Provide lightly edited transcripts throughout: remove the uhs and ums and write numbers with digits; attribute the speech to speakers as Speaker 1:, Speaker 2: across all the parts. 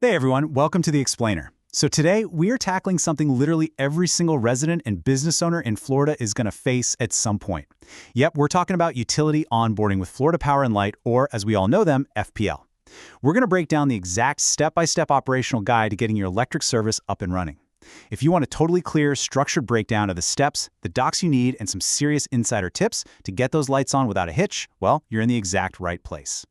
Speaker 1: Hey everyone, welcome to The Explainer. So today, we are tackling something literally every single resident and business owner in Florida is going to face at some point. Yep, we're talking about utility onboarding with Florida Power and Light, or as we all know them, FPL. We're going to break down the exact step-by-step operational guide to getting your electric service up and running. If you want a totally clear, structured breakdown of the steps, the docs you need, and some serious insider tips to get those lights on without a hitch, well, you're in the exact right place.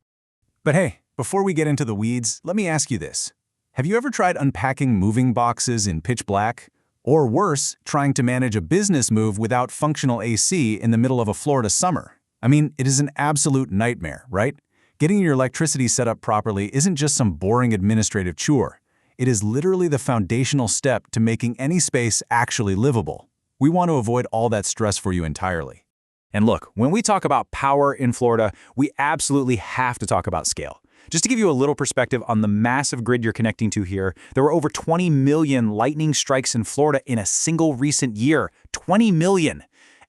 Speaker 2: But hey, before we get into the weeds, let me ask you this. Have you ever tried unpacking moving boxes in pitch black? Or worse, trying to manage a business move without functional AC in the middle of a Florida summer? I mean, it is an absolute nightmare, right? Getting your electricity set up properly isn't just some boring administrative chore. It is literally the foundational step to making any space actually livable. We want to avoid all that stress for you entirely.
Speaker 1: And look, when we talk about power in Florida, we absolutely have to talk about scale. Just to give you a little perspective on the massive grid you're connecting to here, there were over 20 million lightning strikes in Florida in a single recent year. 20 million!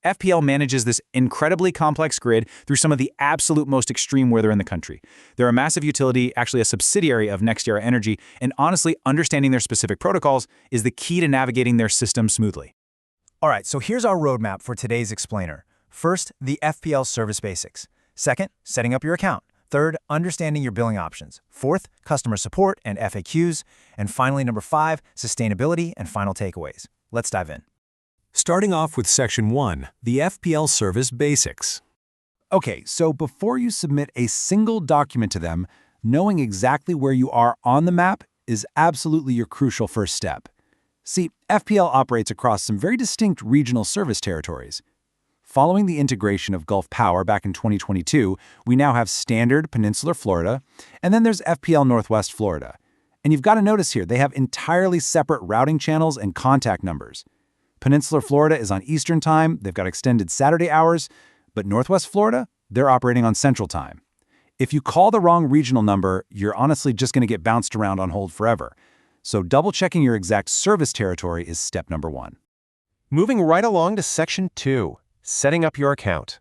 Speaker 1: FPL manages this incredibly complex grid through some of the absolute most extreme weather in the country. They're a massive utility, actually a subsidiary of NextEra Energy, and honestly, understanding their specific protocols is the key to navigating their system smoothly.
Speaker 3: All right, so here's our roadmap for today's explainer. First, the FPL service basics. Second, setting up your account. Third, understanding your billing options. Fourth, customer support and FAQs. And finally, number 5, sustainability and final takeaways. Let's dive in.
Speaker 2: Starting off with Section 1, the FPL Service Basics.
Speaker 1: Okay, so before you submit a single document to them, knowing exactly where you are on the map is absolutely your crucial first step. See, FPL operates across some very distinct regional service territories. Following the integration of Gulf Power back in 2022, we now have standard Peninsular Florida, and then there's FPL Northwest Florida. And you've got to notice here, they have entirely separate routing channels and contact numbers. Peninsular Florida is on Eastern Time, they've got extended Saturday hours, but Northwest Florida, they're operating on Central Time. If you call the wrong regional number, you're honestly just going to get bounced around on hold forever. So double-checking your exact service territory is step number 1.
Speaker 4: Moving right along to Section 2. Setting up your account.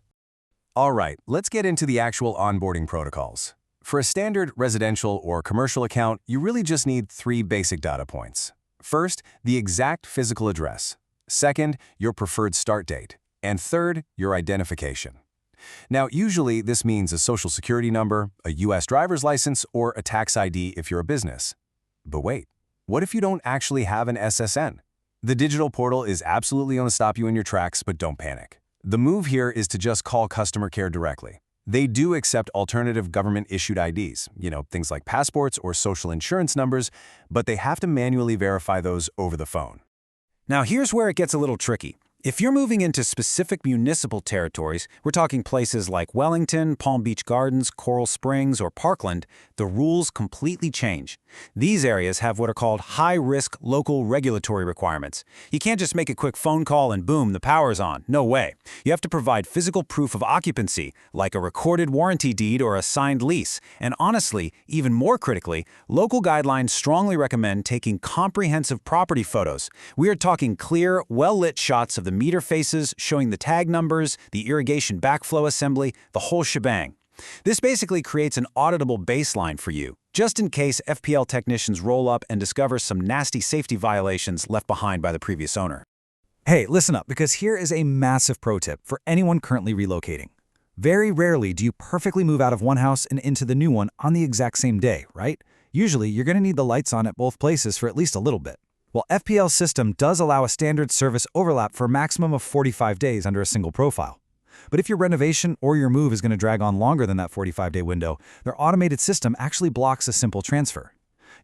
Speaker 2: All right, let's get into the actual onboarding protocols. For a standard residential or commercial account, you really just need 3 basic data points. First, the exact physical address. Second, your preferred start date. And third, your identification. Now, usually this means a social security number, a U.S. driver's license, or a tax ID if you're a business. But wait, what if you don't actually have an SSN? The digital portal is absolutely going to stop you in your tracks, but don't panic. The move here is to just call customer care directly. They do accept alternative government-issued IDs, things like passports or social insurance numbers, but they have to manually verify those over the phone.
Speaker 1: Now here's where it gets a little tricky. If you're moving into specific municipal territories, we're talking places like Wellington, Palm Beach Gardens, Coral Springs, or Parkland, the rules completely change. These areas have what are called high-risk local regulatory requirements. You can't just make a quick phone call and boom, the power's on. No way. You have to provide physical proof of occupancy, like a recorded warranty deed or a signed lease. And honestly, even more critically, local guidelines strongly recommend taking comprehensive property photos. We are talking clear, well-lit shots of the meter faces, showing the tag numbers, the irrigation backflow assembly, the whole shebang. This basically creates an auditable baseline for you, just in case FPL technicians roll up and discover some nasty safety violations left behind by the previous owner. Hey, listen up, because here is a massive pro tip for anyone currently relocating. Very rarely do you perfectly move out of one house and into the new one on the exact same day, right? Usually, you're going to need the lights on at both places for at least a little bit. Well, FPL's system does allow a standard service overlap for a maximum of 45 days under a single profile. But if your renovation or your move is going to drag on longer than that 45-day window, their automated system actually blocks a simple transfer.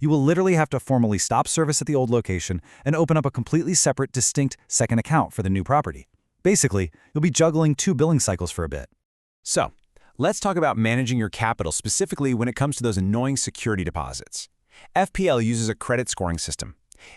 Speaker 1: You will literally have to formally stop service at the old location and open up a completely separate, distinct second account for the new property. Basically, you'll be juggling 2 billing cycles for a bit. So, let's talk about managing your capital specifically when it comes to those annoying security deposits. FPL uses a credit scoring system.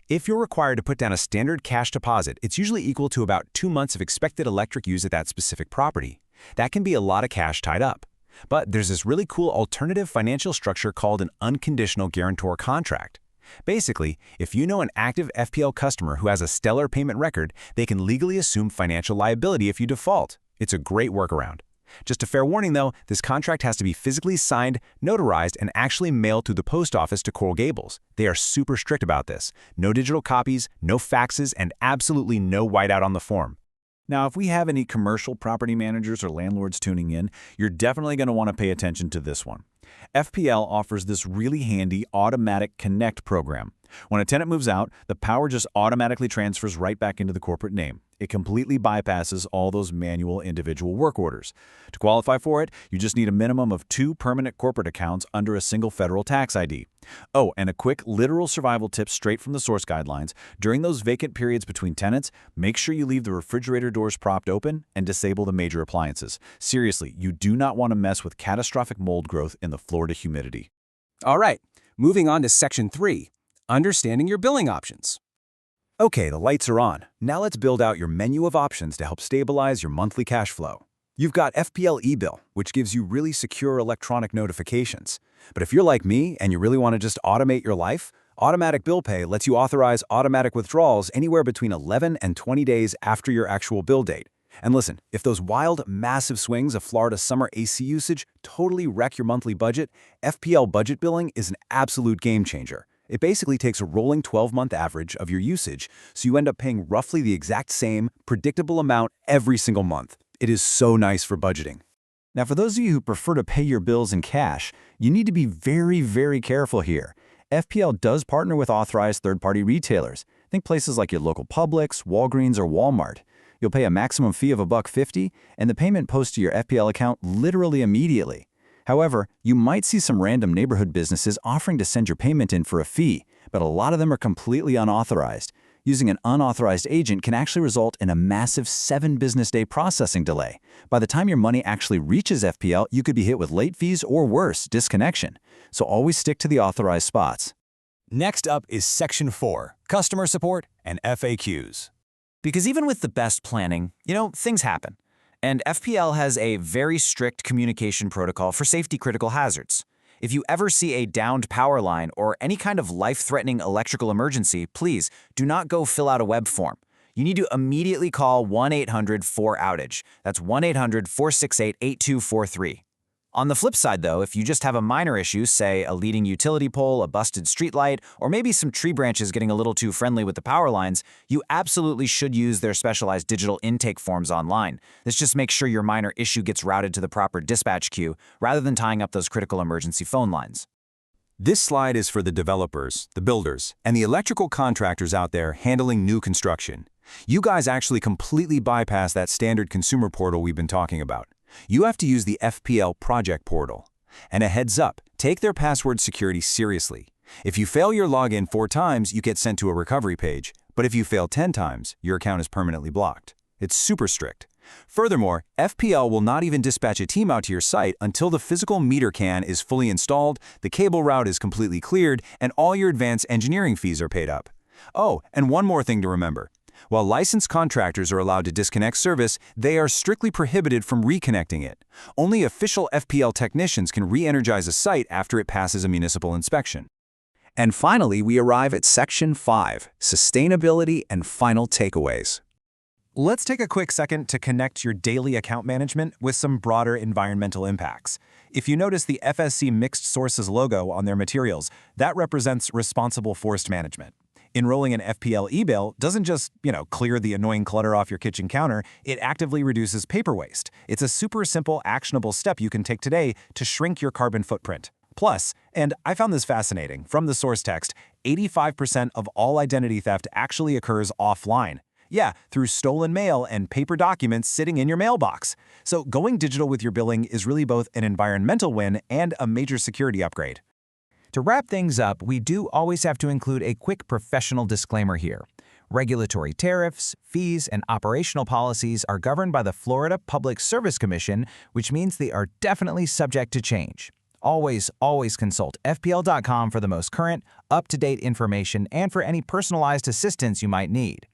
Speaker 1: If you're required to put down a standard cash deposit, it's usually equal to about 2 months of expected electric use at that specific property. That can be a lot of cash tied up. But there's this really cool alternative financial structure called an unconditional guarantor contract. Basically, if you know an active FPL customer who has a stellar payment record, they can legally assume financial liability if you default. It's a great workaround.
Speaker 2: Just a fair warning though, this contract has to be physically signed, notarized, and actually mailed through the post office to Coral Gables. They are super strict about this. No digital copies, no faxes, and absolutely no whiteout on the form.
Speaker 5: Now, if we have any commercial property managers or landlords tuning in, you're definitely going to want to pay attention to this one. FPL offers this really handy automatic connect program. When a tenant moves out, the power just automatically transfers right back into the corporate name. It completely bypasses all those manual individual work orders. To qualify for it, you just need a minimum of 2 permanent corporate accounts under a single federal tax ID. Oh, and a quick literal survival tip straight from the source guidelines. During those vacant periods between tenants, make sure you leave the refrigerator doors propped open and disable the major appliances. Seriously, you do not want to mess with catastrophic mold growth in the Florida humidity.
Speaker 2: All right, moving on to Section 3, understanding your billing options. Okay, the lights are on. Now let's build out your menu of options to help stabilize your monthly cash flow. You've got FPL eBill, which gives you really secure electronic notifications. But if you're like me and you really want to just automate your life, Automatic Bill Pay lets you authorize automatic withdrawals anywhere between 11 and 20 days after your actual bill date. And listen, if those wild, massive swings of Florida summer AC usage totally wreck your monthly budget, FPL budget billing is an absolute game changer. It basically takes a rolling 12-month average of your usage, so you end up paying roughly the exact same, predictable amount every single month. It is so nice for budgeting.
Speaker 3: Now, for those of you who prefer to pay your bills in cash, you need to be very, very careful here. FPL does partner with authorized third-party retailers. Think places like your local Publix, Walgreens, or Walmart. You'll pay a maximum fee of $1.50, and the payment posts to your FPL account literally immediately. However, you might see some random neighborhood businesses offering to send your payment in for a fee, but a lot of them are completely unauthorized. Using an unauthorized agent can actually result in a massive 7-business-day processing delay. By the time your money actually reaches FPL, you could be hit with late fees or worse, disconnection. So always stick to the authorized spots.
Speaker 2: Next up is Section 4, Customer Support and FAQs.
Speaker 1: Because even with the best planning, things happen. And FPL has a very strict communication protocol for safety-critical hazards. If you ever see a downed power line or any kind of life-threatening electrical emergency, please do not go fill out a web form. You need to immediately call 1-800-4OUTAGE. That's 1-800-468-8243. On the flip side, though, if you just have a minor issue, say a leading utility pole, a busted streetlight, or maybe some tree branches getting a little too friendly with the power lines, you absolutely should use their specialized digital intake forms online. This just makes sure your minor issue gets routed to the proper dispatch queue, rather than tying up those critical emergency phone lines.
Speaker 2: This slide is for the developers, the builders, and the electrical contractors out there handling new construction. You guys actually completely bypass that standard consumer portal we've been talking about. You have to use the FPL project portal. And a heads up, take their password security seriously. If you fail your login 4 times, you get sent to a recovery page. But if you fail 10 times, your account is permanently blocked. It's super strict. Furthermore, FPL will not even dispatch a team out to your site until the physical meter can is fully installed, the cable route is completely cleared, and all your advanced engineering fees are paid up. Oh, and one more thing to remember. While licensed contractors are allowed to disconnect service, they are strictly prohibited from reconnecting it. Only official FPL technicians can re-energize a site after it passes a municipal inspection.
Speaker 3: And finally, we arrive at Section 5, Sustainability and Final Takeaways. Let's take a quick second to connect your daily account management with some broader environmental impacts. If you notice the FSC Mixed Sources logo on their materials, that represents responsible forest management. Enrolling in FPL eBill doesn't just, clear the annoying clutter off your kitchen counter, it actively reduces paper waste. It's a super simple, actionable step you can take today to shrink your carbon footprint. Plus, and I found this fascinating, from the source text, 85% of all identity theft actually occurs offline. Yeah, through stolen mail and paper documents sitting in your mailbox. So going digital with your billing is really both an environmental win and a major security upgrade.
Speaker 1: To wrap things up, we do always have to include a quick professional disclaimer here. Regulatory tariffs, fees, and operational policies are governed by the Florida Public Service Commission, which means they are definitely subject to change. Always consult FPL.com for the most current, up-to-date information and for any personalized assistance you might need.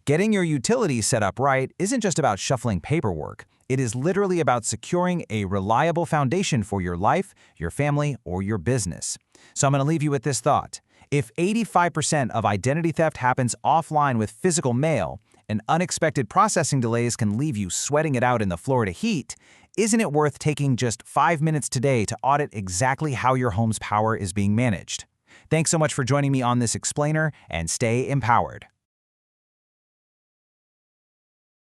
Speaker 1: Getting your utilities set up right isn't just about shuffling paperwork. It is literally about securing a reliable foundation for your life, your family, or your business. So I'm going to leave you with this thought. If 85% of identity theft happens offline with physical mail, and unexpected processing delays can leave you sweating it out in the Florida heat,
Speaker 3: Isn't it worth taking just 5 minutes today to audit exactly how your home's power is being managed? Thanks so much for joining me on this explainer, and stay empowered.